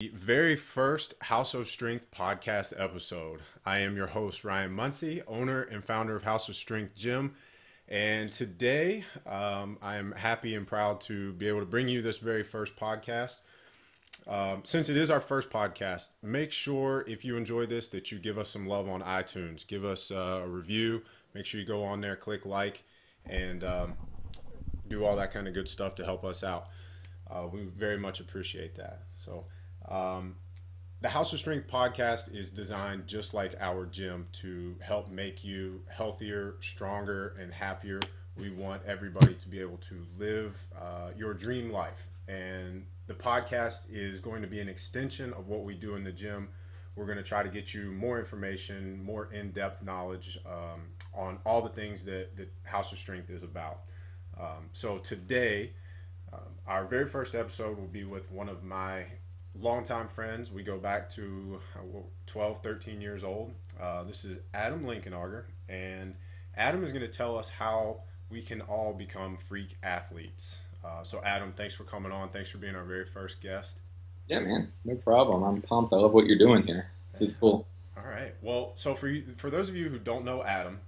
The very first House of Strength podcast episode. I am your host, Ryan Muncie, owner and founder of House of Strength Gym. And today, I am happy and proud to be able to bring you this very first podcast. Since it is our first podcast, make sure if you enjoy this that you give us some love on iTunes. Give us a review. Make sure you go on there, click like, and do all that kind of good stuff to help us out. We very much appreciate that. So the House of Strength podcast is designed just like our gym to help make you healthier, stronger, and happier. We want everybody to be able to live your dream life. And the podcast is going to be an extension of what we do in the gym. We're going to try to get you more information, more in-depth knowledge on all the things that House of Strength is about. So today, our very first episode will be with one of my longtime friends. We go back to 12, 13 years old. This is Adam Linkenauger, and Adam is going to tell us how we can all become freak athletes. So Adam, thanks for coming on. Thanks for being our very first guest. Yeah, man, no problem. I'm pumped. I love what you're doing here. This is cool. All right. Well, so for those of you who don't know Adam,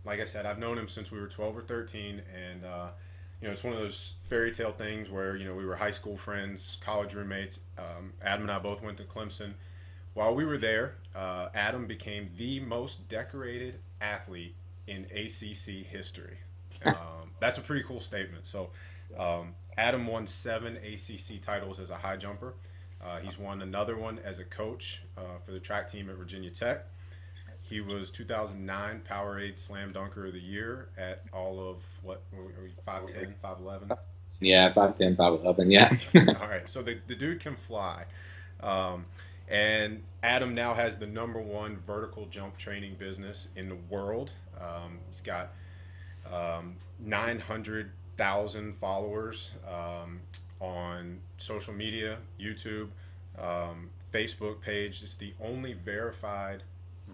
like I said, I've known him since we were 12 or 13, and it's one of those fairy tale things where, we were high school friends, college roommates. Adam and I both went to Clemson. While we were there, Adam became the most decorated athlete in ACC history. That's a pretty cool statement. So Adam won 7 ACC titles as a high jumper. He's won another one as a coach for the track team at Virginia Tech. He was 2009 Powerade Slam Dunker of the Year at all of, 5'10", 5'11"? Yeah, 5'10", 5'11", yeah. All right, so the dude can fly. And Adam now has the #1 vertical jump training business in the world. He's got 900,000 followers on social media, YouTube, Facebook page. It's the only verified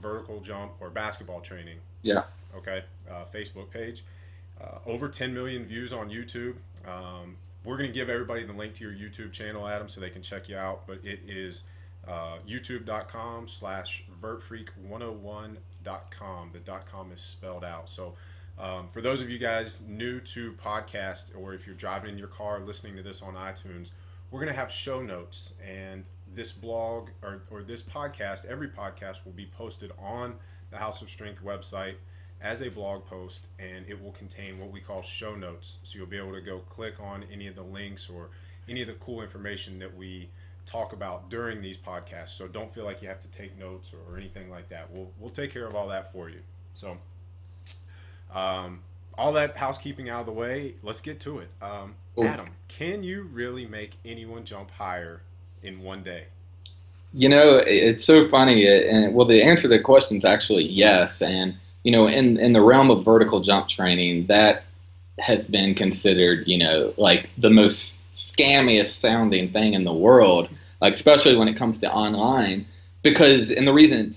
vertical jump or basketball training. Yeah. Okay. Facebook page. Over 10 million views on YouTube. We're going to give everybody the link to your YouTube channel, Adam, so they can check you out. But it is youtube.com/vertfreak101.com. The .com is spelled out. So for those of you guys new to podcasts, or if you're driving in your car listening to this on iTunes, we're going to have show notes, and this blog or this podcast, every podcast will be posted on the House of Strength website as a blog post, and it will contain what we call show notes. So you'll be able to go click on any of the links or any of the cool information that we talk about during these podcasts. So don't feel like you have to take notes or anything like that. We'll take care of all that for you. So all that housekeeping out of the way, let's get to it. Adam, can you really make anyone jump higher in one day? It's so funny. The answer to the question is actually yes. And, in the realm of vertical jump training, that has been considered, like the most scammiest sounding thing in the world, like especially when it comes to online. And the reason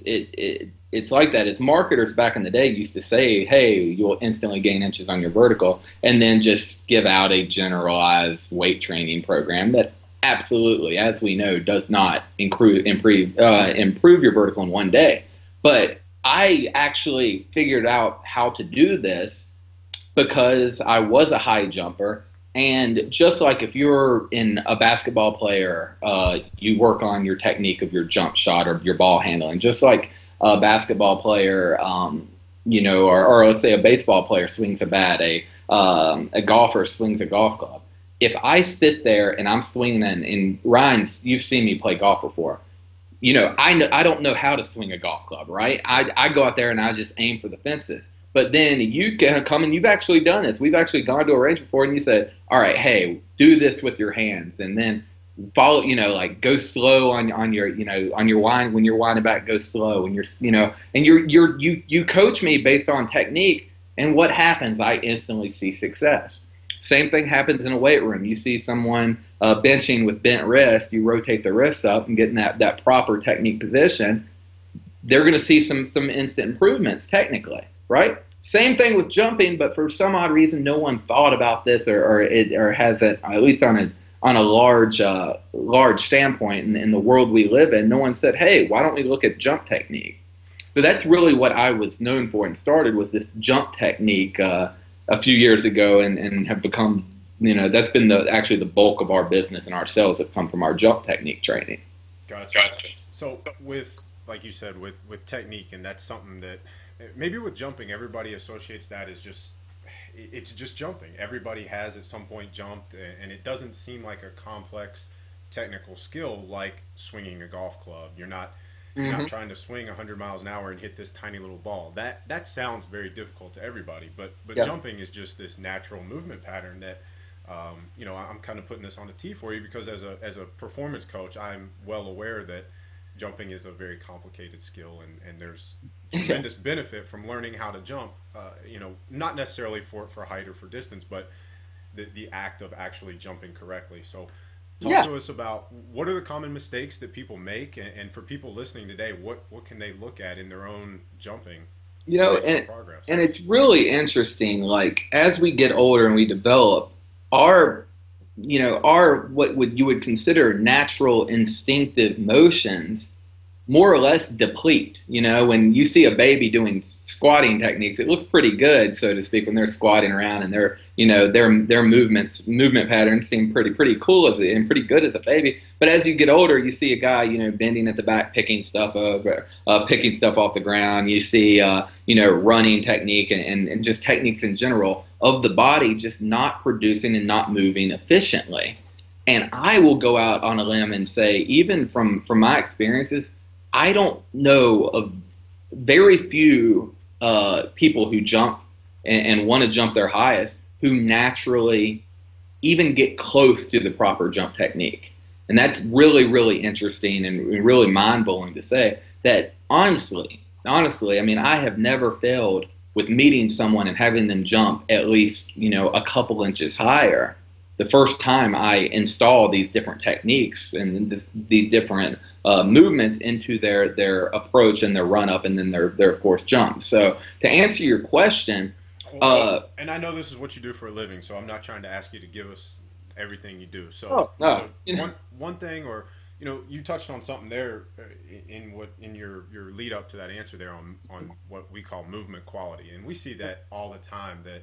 it's like that is marketers back in the day used to say, hey, you'll instantly gain inches on your vertical, and then just give out a generalized weight training program that absolutely, as we know, does not improve your vertical in one day. But I actually figured out how to do this because I was a high jumper. And just like if you're in a basketball player, you work on your technique of your jump shot or your ball handling, just like a basketball player, or let's say a baseball player swings a bat, a golfer swings a golf club. If I sit there and I'm swinging, and Ryan, you've seen me play golf before, I don't know how to swing a golf club, right? I go out there and I just aim for the fences. But then you come and you've actually done this. We've actually gone to a range before, and you said, all right, hey, do this with your hands, and then follow, like go slow on your, on your wind. When you're winding back, go slow. And you coach me based on technique, and what happens? I instantly see success. Same thing happens in a weight room. You see someone benching with bent wrist, you rotate the wrists up and get in that proper technique position. They're going to see some instant improvements technically, right? Same thing with jumping, but for some odd reason, no one thought about this or hasn't, at least on on a large standpoint in the world we live in, no one said, hey, why don't we look at jump technique? So that's really what I was known for and started with this jump technique a few years ago, and have become, that's been actually the bulk of our business and our sales have come from our jump technique training. Gotcha. So like you said, with technique, and that's something that maybe with jumping, everybody associates that as it's just jumping. Everybody has at some point jumped, and it doesn't seem like a complex technical skill like swinging a golf club. You're not trying to swing 100 miles an hour and hit this tiny little ball. That sounds very difficult to everybody, but jumping is just this natural movement pattern that I'm kind of putting this on the tee for you, because as a performance coach, I'm well aware that jumping is a very complicated skill, and there's tremendous benefit from learning how to jump, not necessarily for height or for distance, but the act of actually jumping correctly. So talk to us about what are the common mistakes that people make, and for people listening today, what can they look at in their own jumping and it's really interesting, like as we get older and we develop, our what you would consider natural instinctive motions more or less deplete. When you see a baby doing squatting techniques, it looks pretty good, so to speak, when they're squatting around, and their movement patterns seem pretty cool and pretty good as a baby. But as you get older, you see a guy, bending at the back, picking stuff off the ground. You see, running technique and just techniques in general of the body just not producing and not moving efficiently. And I will go out on a limb and say, even from my experiences, I don't know of very few people who jump and want to jump their highest who naturally even get close to the proper jump technique. And that's really, really interesting and really mind-blowing to say that honestly, I mean, I have never failed with meeting someone and having them jump at least, a couple inches higher the first time I install these different techniques and these different movements into their approach and their run up, and then their of course jump. So to answer your question, and I know this is what you do for a living, so I'm not trying to ask you to give us everything you do. So, one thing, or you touched on something there in your lead up to that answer there on what we call movement quality, and we see that all the time, that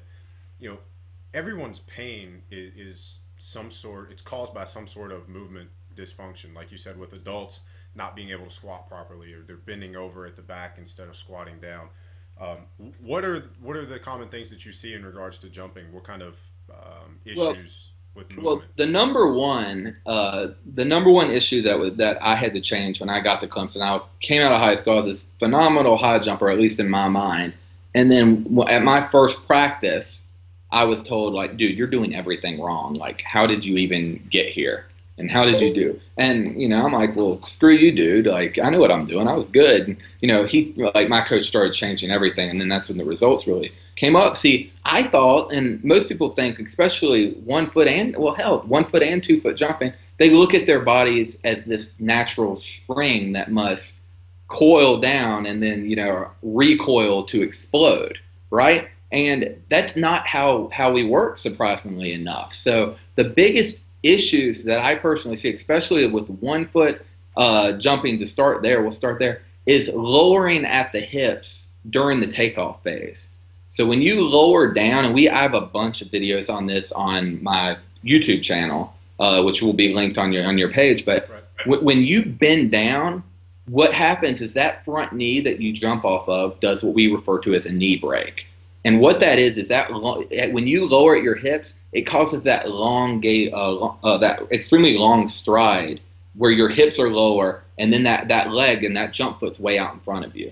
everyone's pain is some sort, it's caused by some sort of movement dysfunction. Like you said, with adults not being able to squat properly, or they're bending over at the back instead of squatting down. What are the common things that you see in regards to jumping? What kind of issues with movement? Well, the number one issue that I had to change when I got to Clemson, I came out of high school, I was this phenomenal high jumper, at least in my mind. And then at my first practice, I was told, like, dude, you're doing everything wrong. Like, how did you even get here? And how did you do? And, I'm like, well, screw you, dude. Like, I know what I'm doing. I was good. And, my coach started changing everything. And then that's when the results really came up. See, I thought, and most people think, especially 1 foot and 2 foot jumping, they look at their bodies as this natural spring that must coil down and then, recoil to explode, right? And that's not how we work, surprisingly enough. So the biggest issues that I personally see, especially with 1 foot jumping, we'll start there, is lowering at the hips during the takeoff phase. So when you lower down, and I have a bunch of videos on this on my YouTube channel, which will be linked on your page, but when you bend down, what happens is that front knee that you jump off of does what we refer to as a knee break. And what that is that when you lower at your hips, it causes that that extremely long stride where your hips are lower, and then that leg and that jump foot's way out in front of you.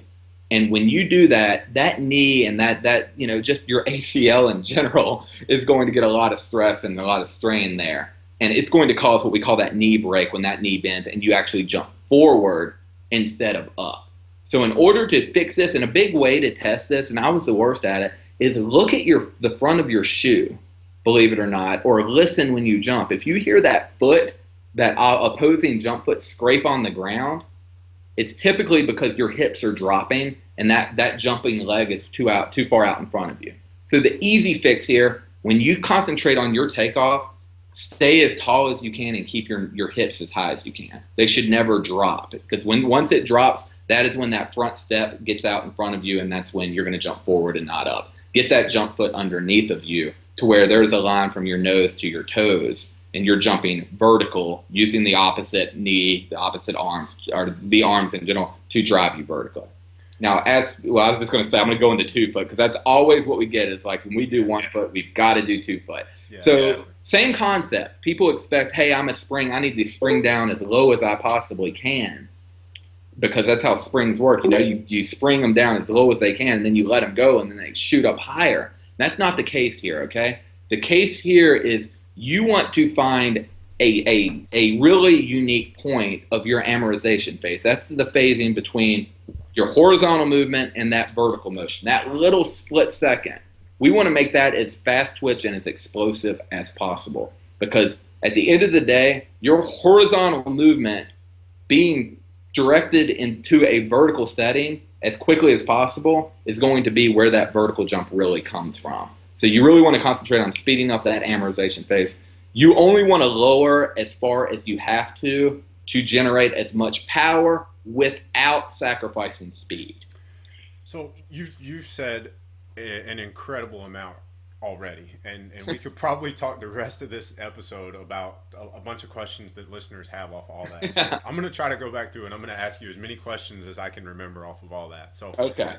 And when you do that, that knee and that just your ACL in general is going to get a lot of stress and a lot of strain there. And it's going to cause what we call that knee break, when that knee bends and you actually jump forward instead of up. So in order to fix this, and a big way to test this, and I was the worst at it, is look at the front of your shoe, believe it or not, or listen when you jump. If you hear that opposing jump foot scrape on the ground, it's typically because your hips are dropping and that jumping leg is too far out in front of you. So the easy fix here, when you concentrate on your takeoff, stay as tall as you can and keep your hips as high as you can. They should never drop, because once it drops, that is when that front step gets out in front of you, and that's when you're going to jump forward and not up. Get that jump foot underneath of you to where there's a line from your nose to your toes, and you're jumping vertical using the opposite knee, the opposite arms, or the arms in general to drive you vertical. Now, I was just going to say, I'm going to go into 2 foot, because that's always what we get. Is like when we do 1 foot, we've got to do 2 foot. So same concept. People expect, hey, I'm a spring. I need to spring down as low as I possibly can, because that's how springs work. You spring them down as low as they can, and then you let them go, and then they shoot up higher. That's not the case here, okay? The case here is you want to find a really unique point of your amortization phase. That's the phasing between your horizontal movement and that vertical motion, that little split second. We want to make that as fast twitch and as explosive as possible, because at the end of the day, your horizontal movement being directed into a vertical setting as quickly as possible is going to be where that vertical jump really comes from. So you really want to concentrate on speeding up that amortization phase. You only want to lower as far as you have to generate as much power without sacrificing speed. So you've said an incredible amount already, and we could probably talk the rest of this episode about a bunch of questions that listeners have off all that. So I'm going to try to go back through, and I'm going to ask you as many questions as I can remember off of all that. So okay.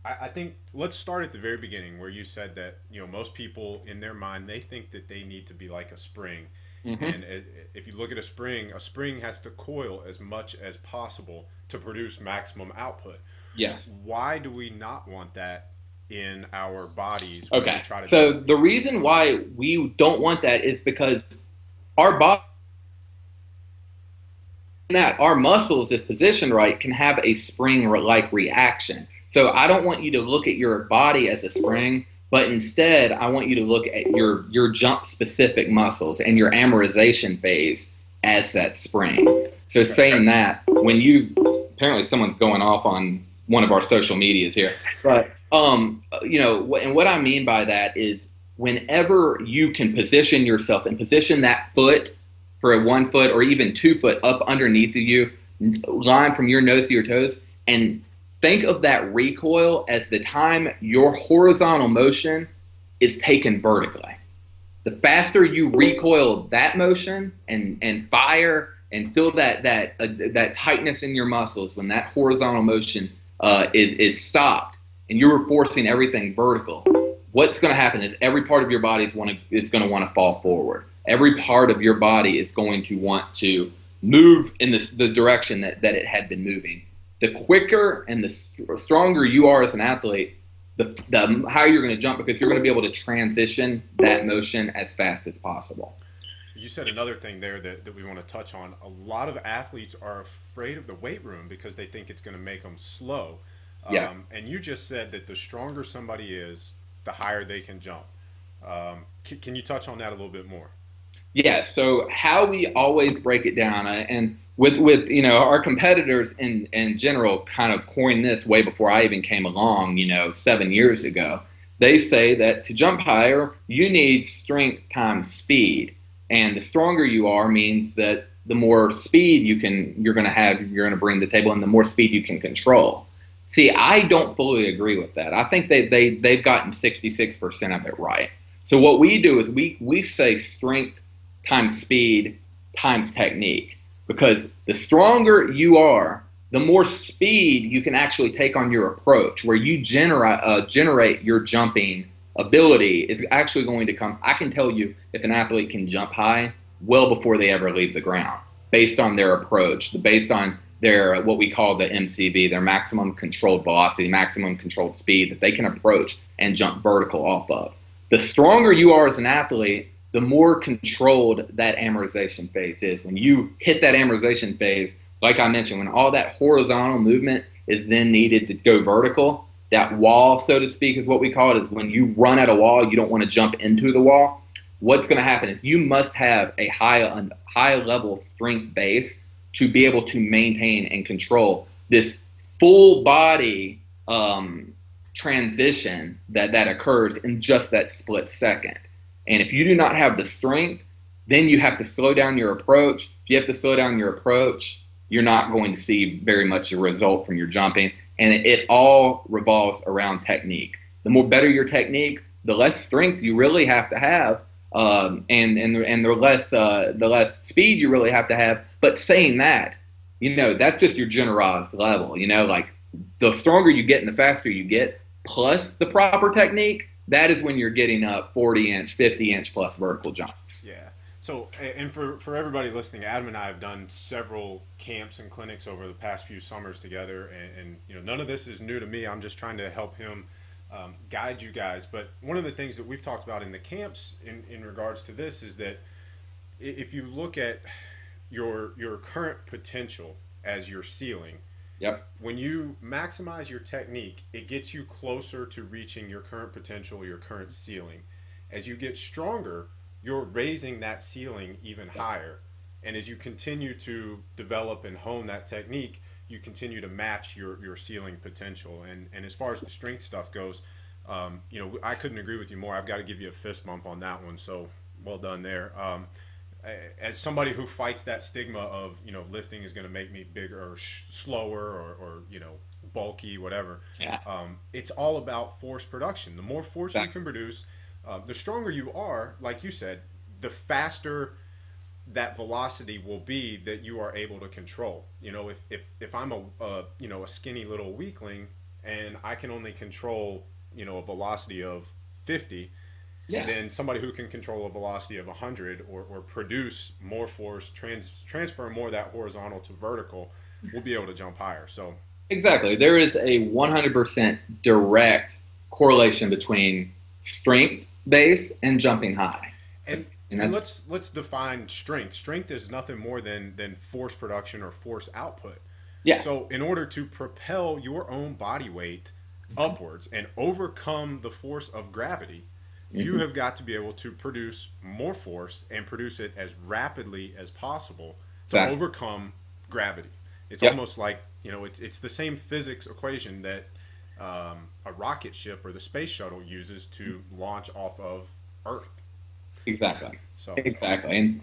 I think let's start at the very beginning, where you said that most people in their mind, they think that they need to be like a spring. Mm-hmm. And if you look at a spring has to coil as much as possible to produce maximum output. Yes. Why do we not want that in our bodies? Okay. So the reason why we don't want that is because our body, our muscles, if positioned right, can have a spring-like reaction. So I don't want you to look at your body as a spring, but instead I want you to look at your jump-specific muscles and your amortization phase as that spring. So saying that, apparently someone's going off on one of our social medias here, but and what I mean by that is whenever you can position yourself and position that foot for a 1 foot or even 2 foot up underneath of you, line from your nose to your toes, and think of that recoil as the time your horizontal motion is taken vertically. The faster you recoil that motion and fire and feel that tightness in your muscles when that horizontal motion is stopped and you're forcing everything vertical, what's going to happen is every part of your body is going to want to fall forward. Every part of your body is going to want to move in the direction that it had been moving. The quicker and the stronger you are as an athlete, the higher you're going to jump, because you're going to be able to transition that motion as fast as possible. You said another thing there that we want to touch on. A lot of athletes are afraid of the weight room because they think it's going to make them slow. Yes. And you just said that the stronger somebody is, the higher they can jump. Can you touch on that a little bit more? Yeah, so how we always break it down, and with our competitors in general kind of coined this way before I even came along, 7 years ago. They say that to jump higher, you need strength times speed. And the stronger you are means that the more speed you're going to bring to the table, and the more speed you can control. See, I don't fully agree with that. I think they've gotten 66% of it right. So what we do is we say strength times speed times technique, because the stronger you are, the more speed you can actually take on your approach, where you generate your jumping ability is actually going to come. I can tell you if an athlete can jump high well before they ever leave the ground, based on their approach, based on their what we call the MCV, their maximum controlled velocity, maximum controlled speed that they can approach and jump vertical off of. The stronger you are as an athlete, the more controlled that amortization phase is. When you hit that amortization phase, like I mentioned, when all that horizontal movement is then needed to go vertical, that wall, so to speak, is what we call it, is when you run at a wall, you don't want to jump into the wall. What's going to happen is you must have a high level strength base to be able to maintain and control this full body transition that occurs in just that split second. And if you do not have the strength, then you have to slow down your approach. If you have to slow down your approach, you're not going to see very much a result from your jumping. And it all revolves around technique. The more better your technique, the less strength you really have to have, and the less speed you really have to have. But saying that, that's just your generalized level. Like the stronger you get and the faster you get, plus the proper technique, that is when you're getting up 40-inch, 50-inch plus vertical jumps. Yeah. So, and for everybody listening, Adam and I have done several camps and clinics over the past few summers together, and none of this is new to me. I'm just trying to help him guide you guys. But one of the things that we've talked about in the camps in regards to this is that if you look at your current potential as your ceiling, yep. When you maximize your technique, it gets you closer to reaching your current potential, your current ceiling. As you get stronger, you're raising that ceiling even higher. And as you continue to develop and hone that technique, you continue to match your ceiling potential. And as far as the strength stuff goes, I couldn't agree with you more. I've got to give you a fist bump on that one. So well done there. As somebody who fights that stigma of, lifting is going to make me bigger or slower or bulky, whatever. Yeah. It's all about force production. The more force you can produce, the stronger you are, like you said, the faster that velocity will be that you are able to control. If I'm a skinny little weakling and I can only control, a velocity of 50, then somebody who can control a velocity of 100 or produce more force, transfer more of that horizontal to vertical, will be able to jump higher. So exactly. There is a 100% direct correlation between strength base and jumping high. And let's define strength. Strength is nothing more than force production or force output. Yeah. So in order to propel your own body weight upwards and overcome the force of gravity, you have got to be able to produce more force and produce it as rapidly as possible to overcome gravity. It's almost like, it's the same physics equation that a rocket ship or the space shuttle uses to launch off of Earth. Exactly. So exactly. And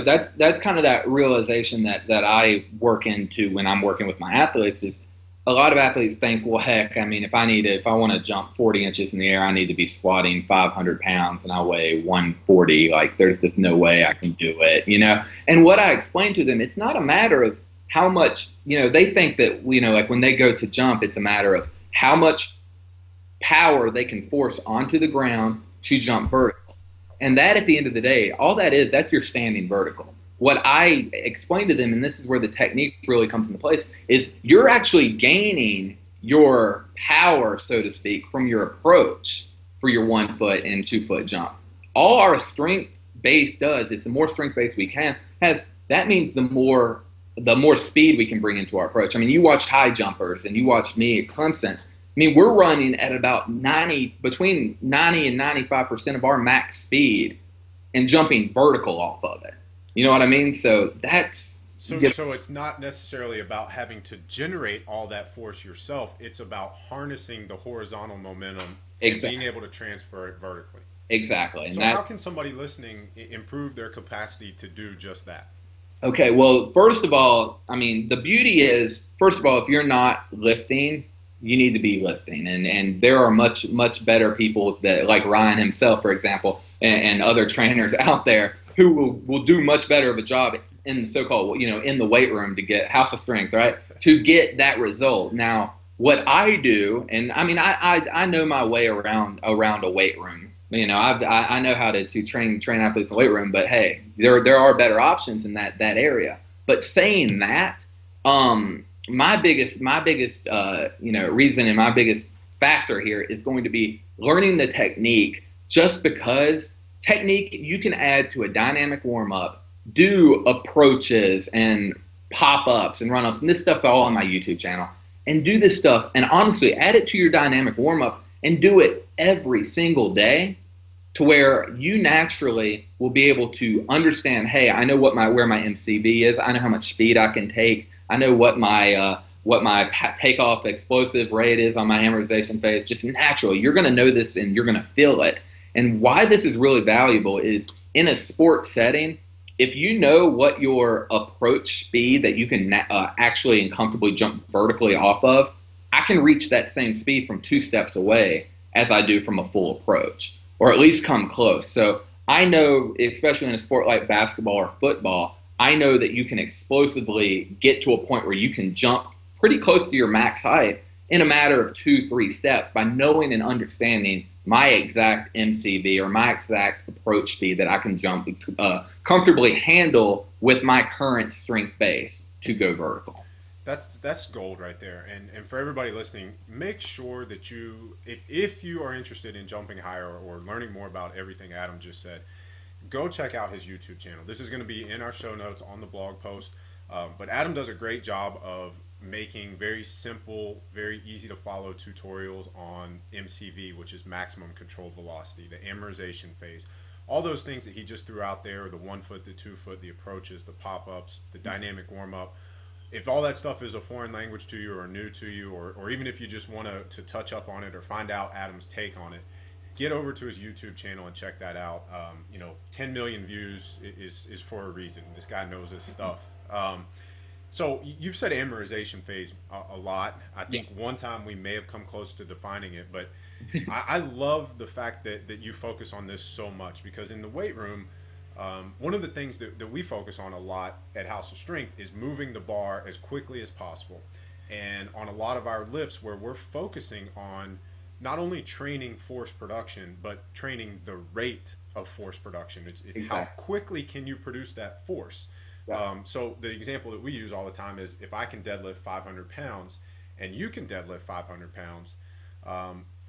that's kind of that realization that I work into when I'm working with my athletes is a lot of athletes think, well, heck, I mean, if I want to jump 40 inches in the air, I need to be squatting 500 pounds and I weigh 140. Like, there's just no way I can do it, And what I explain to them, it's not a matter of how much, they think that, like when they go to jump, it's a matter of how much power they can force onto the ground to jump vertical. And that, at the end of the day, all that is, that's your standing vertical. What I explain to them, and this is where the technique really comes into place, is you're actually gaining your power, so to speak, from your approach for your 1 foot and 2 foot jump. All our strength base does, it's the more strength base we can have, that means the more speed we can bring into our approach. I mean, you watched high jumpers and you watched me at Clemson. I mean, we're running at about between 90 and 95% of our max speed and jumping vertical off of it. You know what I mean? So so it's not necessarily about having to generate all that force yourself. It's about harnessing the horizontal momentum and being able to transfer it vertically. Exactly. So how can somebody listening improve their capacity to do just that? Okay, well, first of all, I mean, the beauty is, first of all, if you're not lifting, you need to be lifting. And there are much, much better people that, like Ryan himself, for example, and other trainers out there who will do much better of a job in the so-called, in the weight room to get House of Strength, right? To get that result. Now, what I do, and I mean, I know my way around a weight room. I know how to train athletes in the weight room, but hey, there are better options in that area. But saying that, my biggest reason and my biggest factor here is going to be learning the technique, just because technique you can add to a dynamic warm-up, do approaches and pop-ups and run-ups, and this stuff's all on my YouTube channel, and do this stuff, and honestly, add it to your dynamic warm-up and do it every single day, to where you naturally will be able to understand, hey, I know where my MCV is, I know how much speed I can take, I know what my takeoff explosive rate is on my amortization phase. Just naturally, you're going to know this and you're going to feel it. And why this is really valuable is in a sport setting, if you know what your approach speed that you can actually and comfortably jump vertically off of, I can reach that same speed from 2 steps away as I do from a full approach, or at least come close. So I know, especially in a sport like basketball or football, I know that you can explosively get to a point where you can jump pretty close to your max height in a matter of 2-3 steps by knowing and understanding my exact MCV or my exact approach speed that I can jump comfortably handle with my current strength base to go vertical. That's gold right there. And for everybody listening, make sure that if you are interested in jumping higher or learning more about everything Adam just said, go check out his YouTube channel. This is going to be in our show notes on the blog post. But Adam does a great job of making very simple, very easy to follow tutorials on MCV, which is maximum controlled velocity, the amortization phase, all those things that he just threw out there, the 1 foot, the 2 foot, the approaches, the pop-ups, the dynamic warm-up. If all that stuff is a foreign language to you or new to you, or even if you just want to touch up on it or find out Adam's take on it, get over to his YouTube channel and check that out. 10 million views is for a reason. This guy knows his stuff. So you've said amortization phase a lot. I think one time we may have come close to defining it, but I love the fact that you focus on this so much, because in the weight room, one of the things that we focus on a lot at House of Strength is moving the bar as quickly as possible. And on a lot of our lifts where we're focusing on not only training force production, but training the rate of force production. It's exactly. How quickly can you produce that force? Yeah. So the example that we use all the time is if I can deadlift 500 pounds and you can deadlift 500 pounds,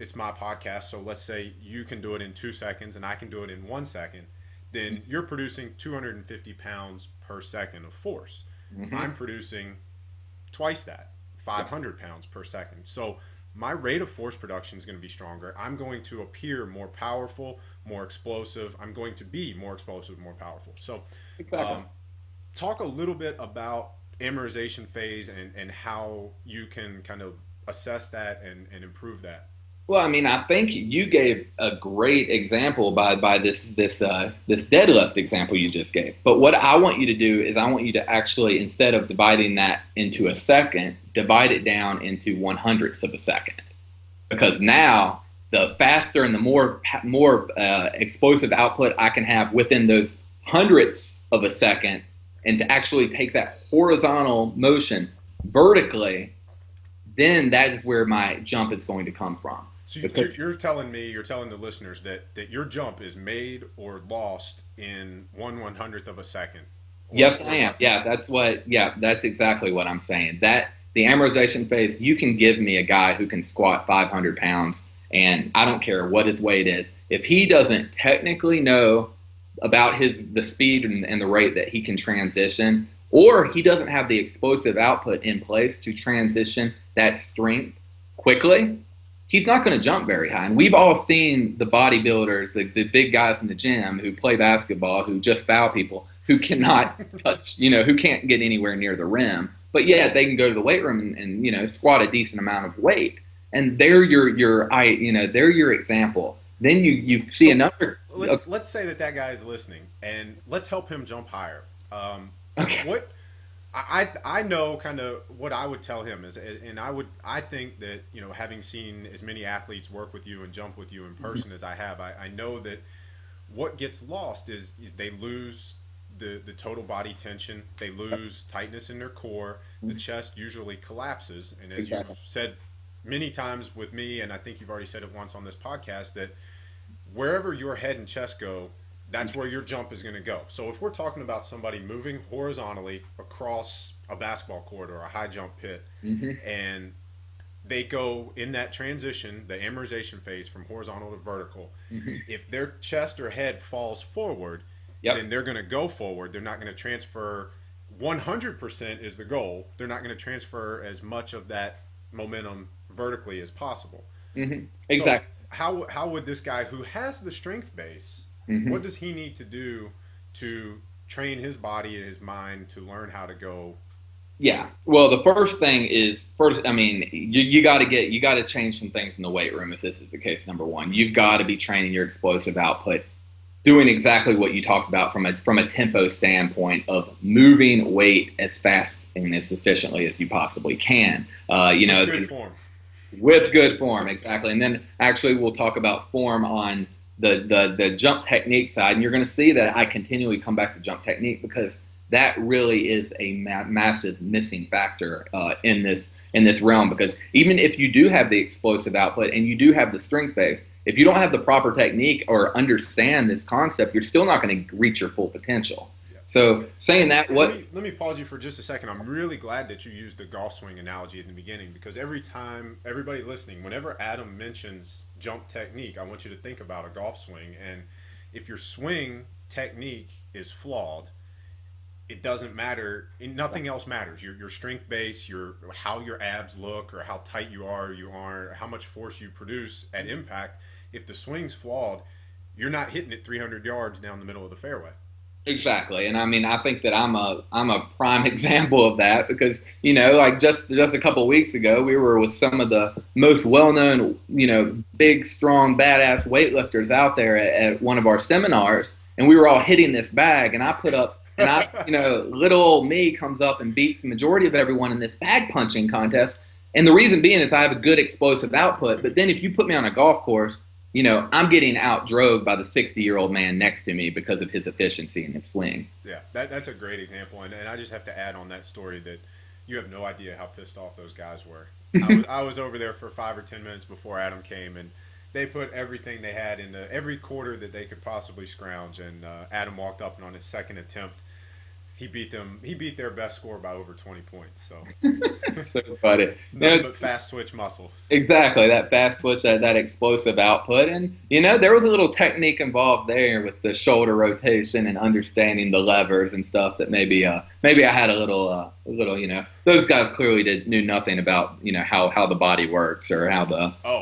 it's my podcast. So let's say you can do it in 2 seconds and I can do it in 1 second. Then you're producing 250 pounds per second of force. Mm-hmm. I'm producing twice that, 500 pounds per second. So my rate of force production is going to be stronger. I'm going to appear more powerful, more explosive. I'm going to be more explosive, more powerful. So exactly. Talk a little bit about amortization phase and how you can kind of assess that and improve that. Well, I mean, I think you gave a great example by this deadlift example you just gave. But what I want you to do is I want you to actually, instead of dividing that into a second, divide it down into 1/100ths of a second. Because now the faster and the more explosive output I can have within those hundredths of a second, and to actually take that horizontal motion vertically, then that is where my jump is going to come from. So you're telling the listeners that your jump is made or lost in 1/100th of a second. Yes, I am. Yeah, that's exactly what I'm saying. That the amortization phase, you can give me a guy who can squat 500 pounds, and I don't care what his weight is. If he doesn't technically know about the speed and the rate that he can transition, or he doesn't have the explosive output in place to transition that strength quickly, he's not going to jump very high. And we've all seen the bodybuilders, the big guys in the gym who play basketball, who just foul people, who cannot touch, who can't get anywhere near the rim. But yet they can go to the weight room and squat a decent amount of weight. And they're they're your example. Then you see another. Let's say that guy is listening, and let's help him jump higher. Okay. What I know kind of what I would tell him is, and I think that having seen as many athletes work with you and jump with you in person as I have, I know that what gets lost is they lose the total body tension, they lose tightness in their core, the chest usually collapses, and as you've said many times with me, and I think you've already said it once on this podcast, that wherever your head and chest go, that's where your jump is going to go. So if we're talking about somebody moving horizontally across a basketball court or a high jump pit, and they go in that transition, the amortization phase from horizontal to vertical, if their chest or head falls forward, then they're going to go forward. They're not going to transfer 100% is the goal. They're not going to transfer as much of that momentum vertically as possible. Exactly. So how would this guy who has the strength base, what does he need to do to train his body and his mind to learn how to go Yeah. Well, the first thing is first. I mean, you got to you got to change some things in the weight room if this is the case. Number one, you've got to be training your explosive output, doing exactly what you talked about from a tempo standpoint of moving weight as fast and as efficiently as you possibly can. With good form. With good form, exactly. And then actually, we'll talk about form on the jump technique side, and you're going to see that I continually come back to jump technique because that really is a massive missing factor in this realm. Because even if you do have the explosive output and you do have the strength base, if you don't have the proper technique or understand this concept, you're still not going to reach your full potential. So saying that, let me pause you for just a second. I'm really glad that you used the golf swing analogy in the beginning because every time, everybody listening, whenever Adam mentions jump technique, I want you to think about a golf swing. And if your swing technique is flawed, it doesn't matter. Nothing else matters. Your strength base, how your abs look, or how tight you are, how much force you produce at impact. If the swing's flawed, you're not hitting it 300 yards down the middle of the fairway. Exactly, and I mean, I think that I'm a prime example of that because like just a couple of weeks ago, we were with some of the most well-known, big, strong, badass weightlifters out there at one of our seminars, and we were all hitting this bag, and I put up, and little old me comes up and beats the majority of everyone in this bag punching contest, and the reason being is I have a good explosive output, but then if you put me on a golf course, I'm getting outdrove by the 60-year-old man next to me because of his efficiency and his swing. Yeah, that's a great example. And I just have to add on that story that you have no idea how pissed off those guys were. I was over there for 5 or 10 minutes before Adam came, and they put everything they had into every quarter that they could possibly scrounge. And Adam walked up, and on his second attempt, he beat them. He beat their best score by over 20 points. So, so funny. Nothing but fast twitch muscle. Exactly, that fast twitch, that explosive output, and there was a little technique involved there with the shoulder rotation and understanding the levers and stuff that maybe I had a little those guys clearly knew nothing about how the body works or how the no.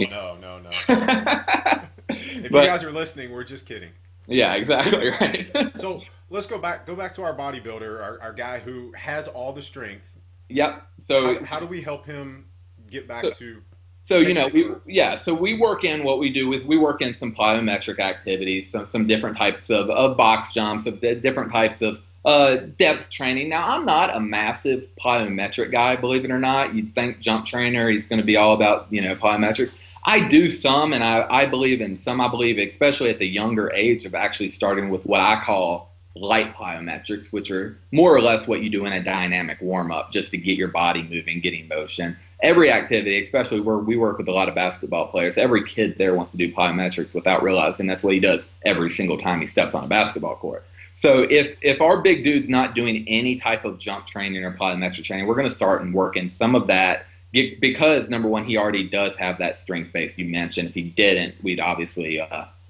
If you guys are listening, we're just kidding. Yeah, exactly right. So let's go back to our bodybuilder, our guy who has all the strength. Yep. So how do we help him get back to? So we work in what we do is we work in some plyometric activities, some different types of box jumps, of different types of depth training. Now I'm not a massive plyometric guy, believe it or not. You'd think jump trainer, he's going to be all about plyometrics. I do some, and I believe in some. I believe, especially at the younger age, of actually starting with what I call light plyometrics, which are more or less what you do in a dynamic warm-up just to get your body moving, getting motion. Every activity, especially where we work with a lot of basketball players, every kid there wants to do plyometrics without realizing that's what he does every single time he steps on a basketball court. So if our big dude's not doing any type of jump training or plyometric training, we're going to start and work in some of that. Because number one, he already does have that strength base you mentioned. If he didn't, we'd obviously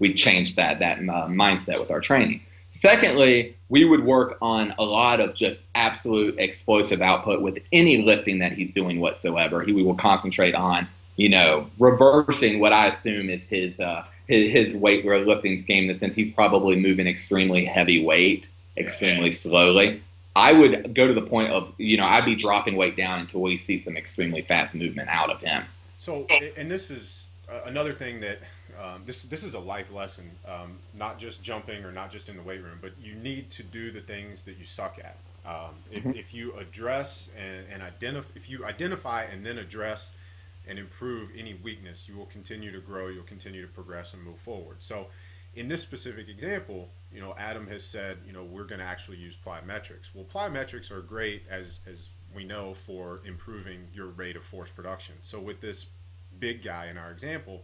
we'd change that mindset with our training. Secondly, we would work on a lot of just absolute explosive output with any lifting that he's doing whatsoever. We will concentrate on reversing what I assume is his weight lifting scheme, in the sense he's probably moving extremely heavy weight, extremely slowly. I would go to the point of, I'd be dropping weight down until we see some extremely fast movement out of him. So, and this is another thing that this is a life lesson, not just jumping or not just in the weight room, but you need to do the things that you suck at. If you address and identify and then address and improve any weakness, you will continue to grow, you'll continue to progress and move forward. So in this specific example, Adam has said, we're going to actually use plyometrics. Well, plyometrics are great, as we know, for improving your rate of force production. So with this big guy in our example,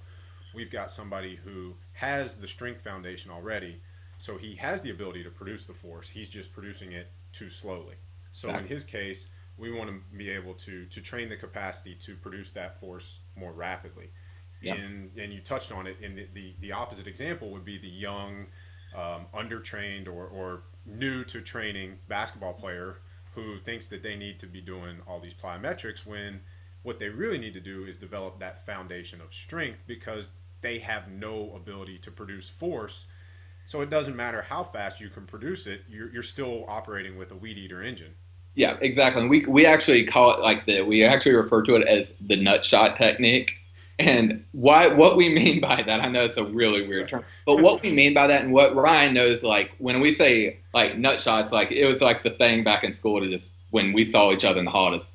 we've got somebody who has the strength foundation already, so he has the ability to produce the force. He's just producing it too slowly. So in his case, we want to be able to train the capacity to produce that force more rapidly. Yep. And you touched on it. In the opposite example would be the young, undertrained or new to training basketball player who thinks that they need to be doing all these plyometrics, when what they really need to do is develop that foundation of strength, because they have no ability to produce force. So it doesn't matter how fast you can produce it, you're still operating with a weed eater engine. Yeah, exactly. And we actually call it like we actually refer to it as the nut shot technique. And what we mean by that, I know it's a really weird term, but what we mean by that and what Ryan knows, like when we say like nut shots, like it was like the thing back in school to just when we saw each other in the hall, just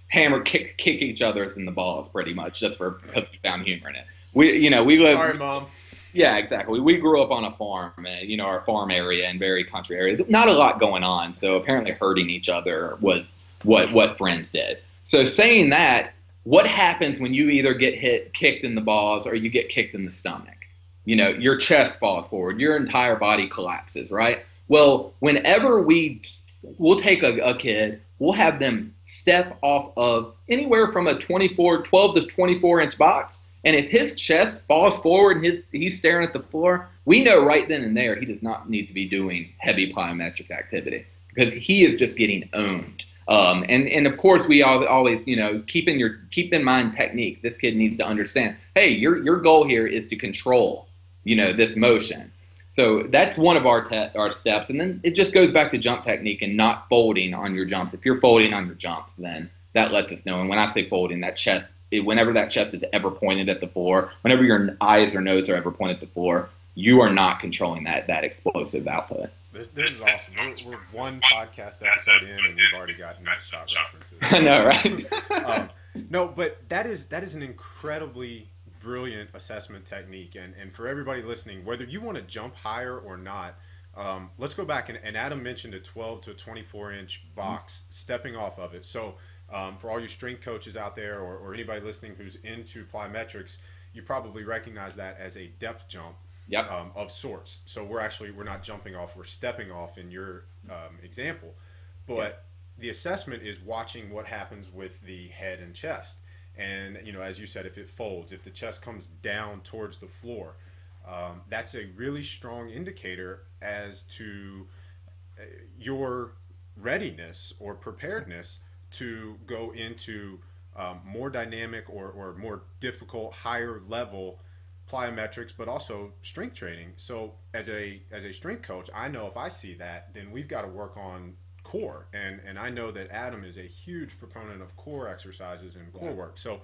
hammer kick each other in the balls pretty much just for because we found humor in it. We live. Sorry, Mom. Yeah, exactly. We grew up on a farm, and our farm area and very country area. Not a lot going on, so apparently hurting each other was what friends did. So saying that, what happens when you either get kicked in the balls, or you get kicked in the stomach? Your chest falls forward, your entire body collapses, right? Well, whenever we'll take a kid, we'll have them step off of anywhere from a 12 to 24-inch box. And if his chest falls forward and he's staring at the floor, we know right then and there he does not need to be doing heavy plyometric activity because he is just getting owned. And of course we always keep in mind technique. This kid needs to understand, hey, your goal here is to control this motion. So that's one of our steps, and then it just goes back to jump technique and not folding on your jumps. If you're folding on your jumps, then that lets us know. And when I say folding, whenever that chest is ever pointed at the floor, whenever your eyes or nose are ever pointed at the floor, you are not controlling that explosive output. This is awesome. We're one podcast episode in, and we've already got nut shot references. I know, right? No, but that is an incredibly brilliant assessment technique, and for everybody listening, whether you want to jump higher or not, let's go back and Adam mentioned a 12 to 24-inch box, stepping off of it. So for all you strength coaches out there, or anybody listening who's into plyometrics, you probably recognize that as a depth jump. Yep. Of sorts. So we're not jumping off, we're stepping off in your example. But the assessment is watching what happens with the head and chest. And, as you said, if it folds, if the chest comes down towards the floor, that's a really strong indicator as to your readiness or preparedness to go into more dynamic or more difficult, higher level plyometrics, but also strength training. So as a strength coach, I know if I see that, then we've got to work on core, and I know that Adam is a huge proponent of core exercises and core work. So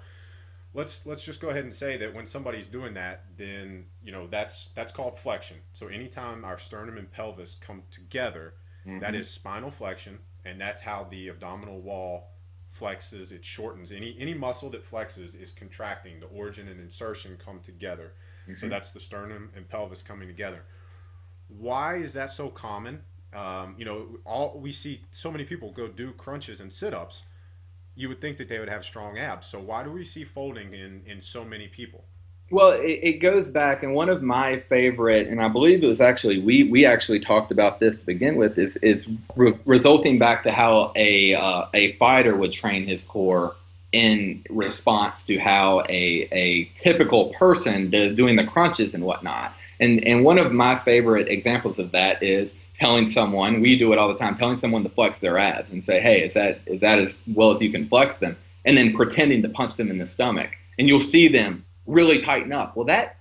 let's just go ahead and say that when somebody's doing that, then that's called flexion. So anytime our sternum and pelvis come together, that is spinal flexion, and that's how the abdominal wall flexes. It shortens. Any muscle that flexes is contracting. The origin and insertion come together. So that's the sternum and pelvis coming together. Why is that so common? We see so many people go do crunches and sit-ups. You would think that they would have strong abs. So why do we see folding in so many people? Well, it goes back, and one of my favorite, and I believe it was actually we actually talked about this to begin with, is resulting back to how a fighter would train his core in response to how a typical person does doing the crunches and whatnot. And one of my favorite examples of that is telling someone, we do it all the time, telling someone to flex their abs and say, hey, is that as well as you can flex them? And then pretending to punch them in the stomach. And you'll see them really tighten up. Well, that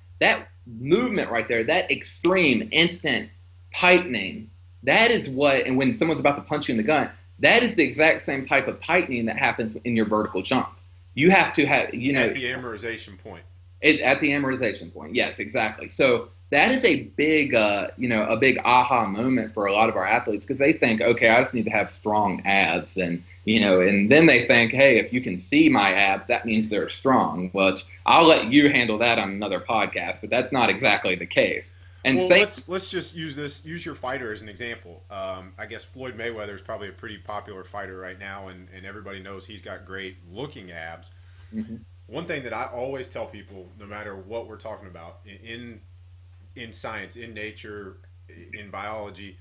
movement right there, that extreme instant tightening, that is what, and when someone's about to punch you in the gut, that is the exact same type of tightening that happens in your vertical jump. You have to have, at the amerization point. At the amerization point, yes, exactly. So that is a big, a big aha moment for a lot of our athletes, because they think, okay, I just need to have strong abs, and and then they think, hey, if you can see my abs, that means they're strong. Well, I'll let you handle that on another podcast, but that's not exactly the case. And let's just use your fighter as an example. I guess Floyd Mayweather is probably a pretty popular fighter right now, and everybody knows he's got great looking abs. One thing that I always tell people, no matter what we're talking about in science, in nature, in biology,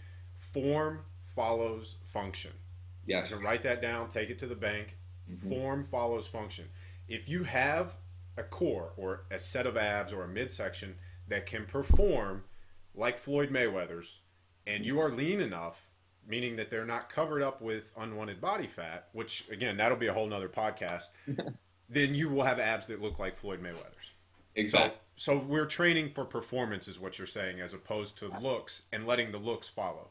form follows function. Yes. So write that down, take it to the bank. Form follows function. If you have a core or a set of abs or a midsection that can perform like Floyd Mayweather's, and you are lean enough, meaning that they're not covered up with unwanted body fat, which, again, that'll be a whole nother podcast, then you will have abs that look like Floyd Mayweather's. Exactly. So we're training for performance is what you're saying, as opposed to looks and letting the looks follow.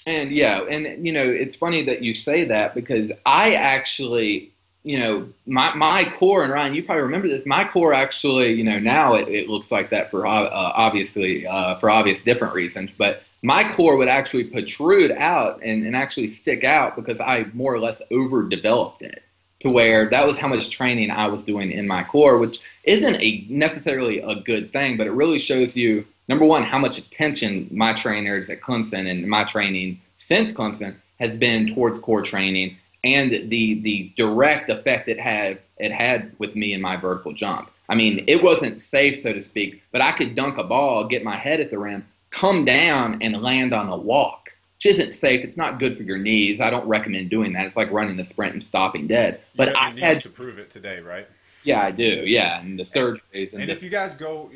And yeah, and it's funny that you say that because I actually, my core, and Ryan, you probably remember this. My core actually, now it looks like that for obviously for obvious different reasons, but my core would actually protrude out and actually stick out because I more or less overdeveloped it to where that was how much training I was doing in my core, which isn't necessarily a good thing, but it really shows you, number one, how much attention my trainers at Clemson and my training since Clemson has been towards core training and the direct effect it had with me in my vertical jump. I mean, it wasn't safe, so to speak, but I could dunk a ball, get my head at the rim, come down and land on a walk, which isn't safe. It's not good for your knees. I don't recommend doing that. It's like running the sprint and stopping dead. But I had to prove it today, right? Yeah, I do. Yeah, and the surgeries and if you guys go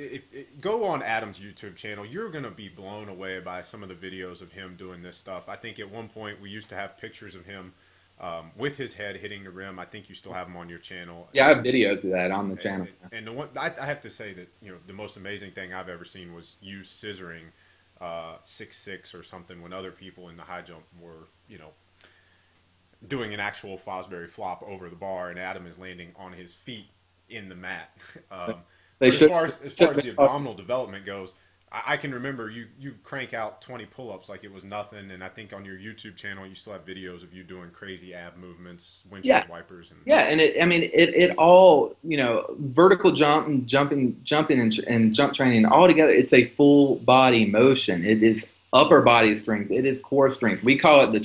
on Adam's YouTube channel, you're gonna be blown away by some of the videos of him doing this stuff. I think at one point we used to have pictures of him with his head hitting the rim. I think you still have them on your channel. Yeah, I have videos of that on the channel. And the one I have to say that the most amazing thing I've ever seen was you scissoring 6'6" or something when other people in the high jump were doing an actual Fosbury flop over the bar, and Adam is landing on his feet in the mat. As far as the abdominal development goes, I can remember you crank out 20 pull-ups like it was nothing, and I think on your YouTube channel you still have videos of you doing crazy ab movements, windshield wipers, and it all vertical jump and jumping and jump training all together. It's a full body motion. It is upper body strength. It is core strength. We call it the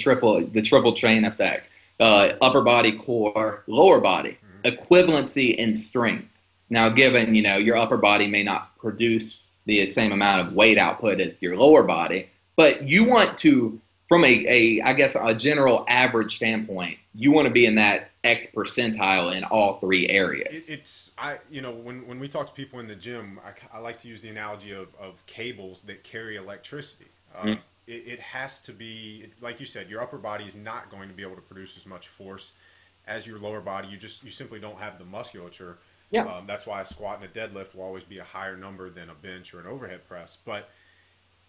triple train effect. Upper body, core, lower body, equivalency in strength. Now, given your upper body may not produce the same amount of weight output as your lower body, but you want to, from I guess a general average standpoint, you want to be in that X percentile in all three areas. When we talk to people in the gym, I like to use the analogy of cables that carry electricity. It has to be, like you said, your upper body is not going to be able to produce as much force as your lower body. You simply don't have the musculature. Yeah. That's why a squat and a deadlift will always be a higher number than a bench or an overhead press. But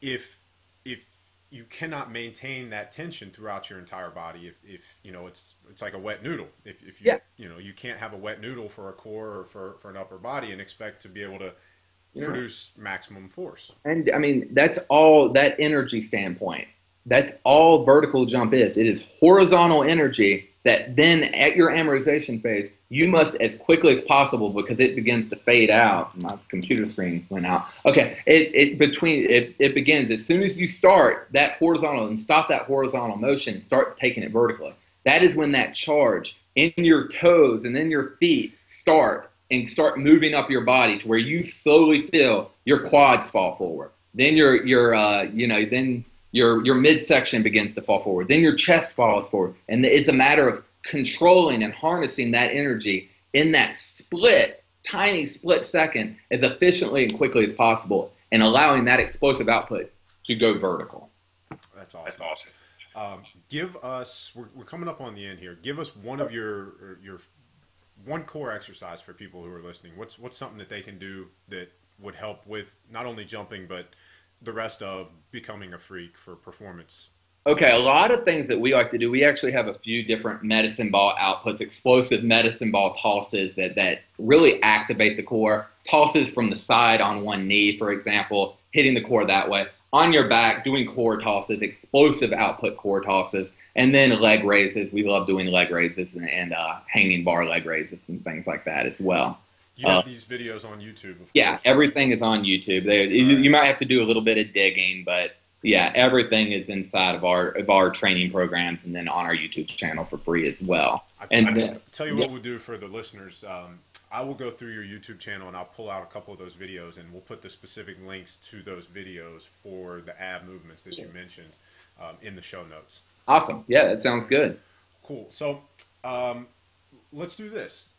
if you cannot maintain that tension throughout your entire body, if it's like a wet noodle. If you can't have a wet noodle for a core or for an upper body and expect to be able to produce maximum force. And I mean, that's all that energy standpoint. That's all vertical jump is. It is horizontal energy that then at your amortization phase, you must as quickly as possible, because it begins to fade out. My computer screen went out. Okay, it begins as soon as you start that horizontal and stop that horizontal motion and start taking it vertically. That is when that charge in your toes and then your feet start moving up your body to where you slowly feel your quads fall forward. Then your midsection begins to fall forward. Then your chest falls forward. And it's a matter of controlling and harnessing that energy in that tiny split second as efficiently and quickly as possible and allowing that explosive output to go vertical. That's awesome. Give us, we're coming up on the end here. Give us one of your one core exercise for people who are listening. What's something that they can do that would help with not only jumping, but the rest of becoming a freak for performance? Okay, a lot of things that we like to do, we actually have a few different medicine ball outputs, explosive medicine ball tosses that really activate the core. Tosses from the side on one knee, for example, hitting the core that way. On your back, doing core tosses, explosive output core tosses, and then leg raises. We love doing leg raises and hanging bar leg raises and things like that as well. You have these videos on YouTube, of course. Everything is on YouTube. You might have to do a little bit of digging, but yeah, everything is inside of our training programs and then on our YouTube channel for free as well. I tell you what we'll do for the listeners. I will go through your YouTube channel and I'll pull out a couple of those videos and we'll put the specific links to those videos for the ab movements that you mentioned in the show notes. Awesome. Yeah, that sounds good. Cool. So let's do this.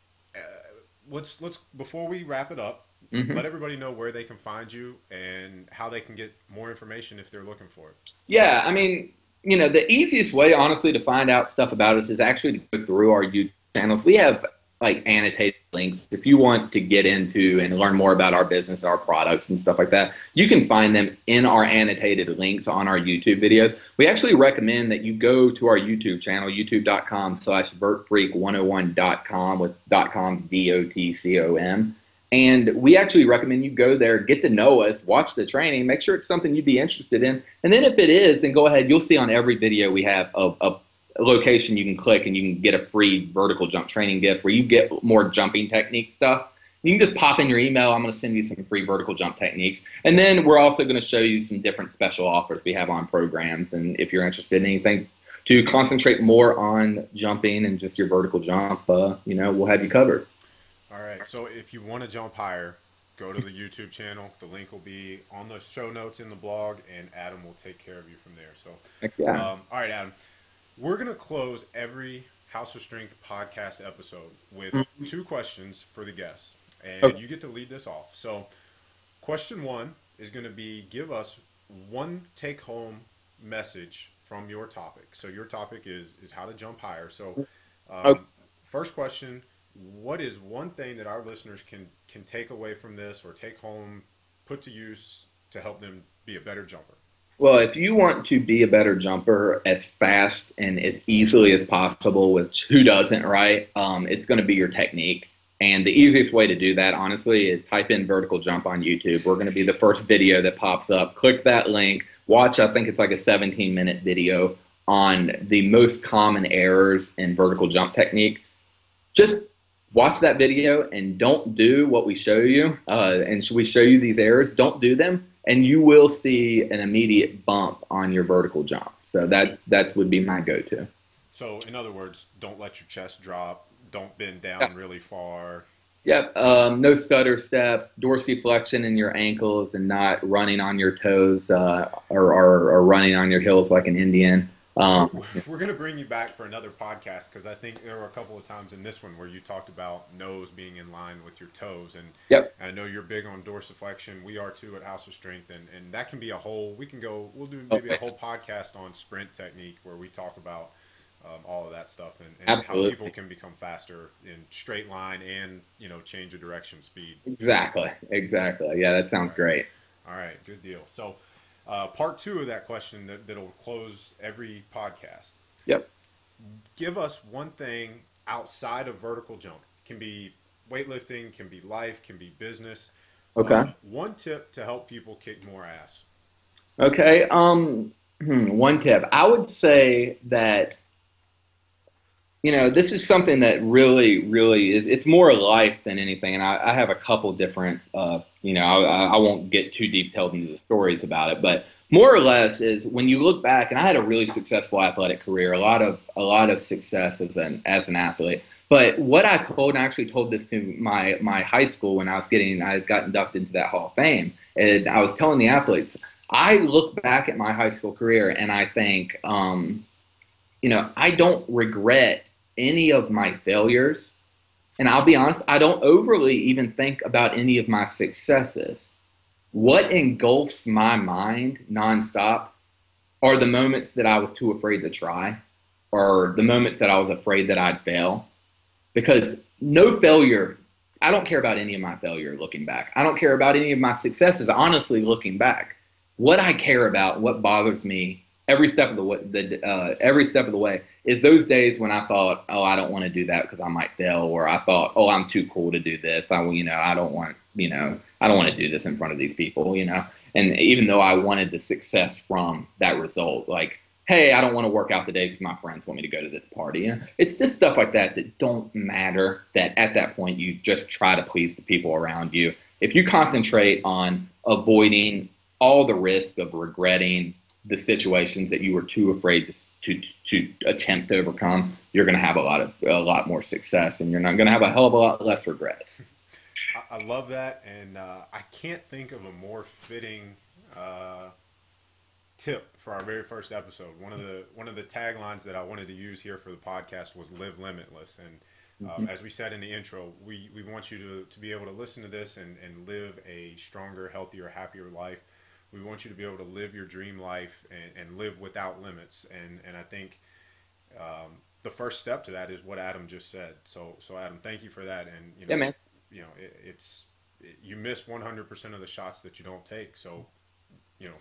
Let's before we wrap it up, let everybody know where they can find you and how they can get more information if they're looking for it. Yeah, I mean, the easiest way, honestly, to find out stuff about us is actually to go through our YouTube channels. We have like annotated links. If you want to get into and learn more about our business, our products and stuff like that, you can find them in our annotated links on our YouTube videos. We actually recommend that you go to our YouTube channel, youtube.com/vertfreak101.com with .com, DOTCOM. And we actually recommend you go there, get to know us, watch the training, make sure it's something you'd be interested in. And then if it is, then go ahead. You'll see on every video we have a location you can click and you can get a free vertical jump training gift where you get more jumping technique stuff. You can just pop in your email. I'm going to send you some free vertical jump techniques. And then we're also going to show you some different special offers we have on programs. And if you're interested in anything to concentrate more on jumping and just your vertical jump, we'll have you covered. All right. So if you want to jump higher, go to the YouTube channel. The link will be on the show notes in the blog, and Adam will take care of you from there. So, Yeah. All right, Adam. We're going to close every House of Strength podcast episode with two questions for the guests, and you get to lead this off. So, question one is going to be, give us one take-home message from your topic. So your topic is how to jump higher. So, first question, what is one thing that our listeners can take away from this or take home, put to use to help them be a better jumper? Well, if you want to be a better jumper as fast and as easily as possible, which who doesn't, right? It's going to be your technique. And the easiest way to do that, honestly, is type in vertical jump on YouTube. We're going to be the first video that pops up. Click that link. Watch, I think it's like a 17-minute video on the most common errors in vertical jump technique. Just watch that video and don't do what we show you. And we show you these errors. Don't do them. And you will see an immediate bump on your vertical jump. So that would be my go-to. So in other words, don't let your chest drop. Don't bend down really far. Yep. No stutter steps, dorsiflexion in your ankles, and not running on your toes or running on your heels like an Indian. We're going to bring you back for another podcast because I think there were a couple of times in this one where you talked about nose being in line with your toes. And yep. I know you're big on dorsiflexion. We are too at House of Strength. And that can be we'll do maybe a whole podcast on sprint technique where we talk about all of that stuff and how people can become faster in straight line and, change of direction speed. Exactly. Yeah, that sounds great. All right, good deal. So, part two of that question that'll close every podcast. Yep. Give us one thing outside of vertical jump. Can be weightlifting, can be life, can be business. Okay. One tip to help people kick more ass. Okay. One tip. I would say that, this is something that really, really is, it's more life than anything. And I have a couple different, I won't get too detailed into the stories about it, but more or less is when you look back, and I had a really successful athletic career, a lot of success as an athlete. But what I actually told this to my high school when I got inducted into that Hall of Fame, and I was telling the athletes, I look back at my high school career and I think, I don't regret any of my failures. And I'll be honest, I don't overly even think about any of my successes. What engulfs my mind nonstop are the moments that I was too afraid to try, or the moments that I was afraid that I'd fail. Because no failure, I don't care about any of my failure looking back. I don't care about any of my successes, honestly, looking back. What I care about, what bothers me every step of the way is those days when I thought, oh, I don't want to do that because I might fail, or I thought, oh, I'm too cool to do this. I don't want to do this in front of these people, And even though I wanted the success from that result, like, hey, I don't want to work out today because my friends want me to go to this party. It's just stuff like that don't matter. That at that point you just try to please the people around you. If you concentrate on avoiding all the risk of regretting the situations that you were too afraid to attempt to overcome, you're going to have a lot more success, and you're not going to have a hell of a lot less regrets. I love that, and I can't think of a more fitting tip for our very first episode. One of the taglines that I wanted to use here for the podcast was "Live Limitless," and as we said in the intro, we want you to be able to listen to this and live a stronger, healthier, happier life. We want you to be able to live your dream life and live without limits. And I think the first step to that is what Adam just said. So Adam, thank you for that. And Yeah, man. you miss 100% of the shots that you don't take. So you know,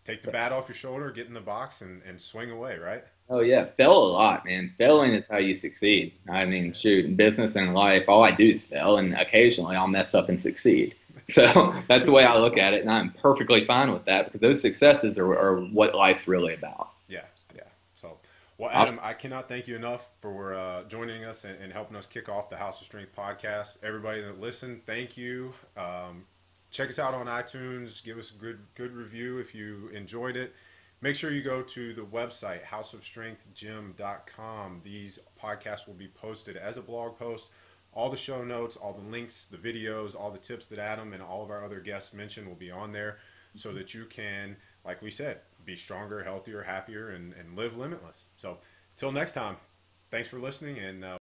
take the bat off your shoulder, get in the box, and swing away. Right? Oh yeah, fail a lot, man. Failing is how you succeed. I mean, shoot, in business and life, all I do is fail, and occasionally I'll mess up and succeed. So that's the way I look at it, and I'm perfectly fine with that because those successes are what life's really about. Yeah, yeah. So, well, Adam, Awesome. I cannot thank you enough for joining us and helping us kick off the House of Strength podcast. Everybody that listened, thank you. Check us out on iTunes. Give us a good review if you enjoyed it. Make sure you go to the website, houseofstrengthgym.com. These podcasts will be posted as a blog post. All the show notes, all the links, the videos, all the tips that Adam and all of our other guests mentioned will be on there so that you can, like we said, be stronger, healthier, happier, and live limitless. So, till next time, thanks for listening, and